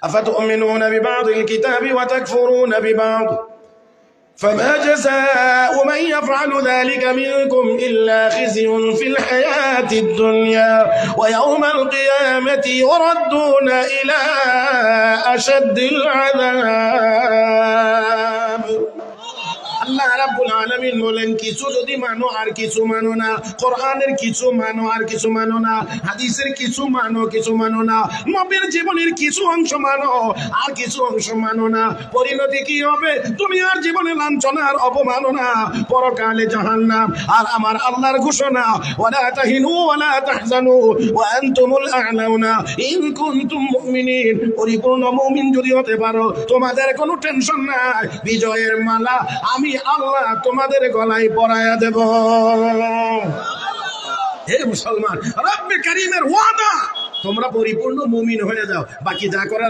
আফাতুমিনুনা বিবাদিল কিতাবি ওয়া তাকফুরুনা বিবাদ فما جزاء من يفعل ذلك منكم إلا خزي في الحياة الدنيا ويوم القيامة يردون إلى أشد العذاب আল্লাহ রাব্বুল আলামিন বলেন, কিছু যদি মানো আর কিছু মানো না, কোরআনের কিছু মানো আর কিছু মানো না, হাদিসের কিছু মানো কিছু মানো না, নবীর জীবনের কিছু অংশ মানো আর কিছু অংশ মানো না, পরিণতি কি হবে? দুনিয়ার জীবনে লাঞ্ছনা আর অপমাননা, পরকালে জাহান্নাম। আর আমার আল্লাহর ঘোষণা, ওয়ালা তাহিনু ওয়ালা তাহজানু ওয়া আনতুমুল আ'লাউনা ইন কুনতুম মুমিনিন। পরিপূর্ণ মুমিন যদি হতে পারো, তোমাদের কোনো টেনশন নাই, বিজয়ের মালা আমি আল্লাহ তোমাদের গলায় পরায়া দেব। হে মুসলমান, রব্বে কারীমের ওয়াদা, তোমরা পরিপূর্ণ মুমিন হয়ে যাও, বাকি যা করার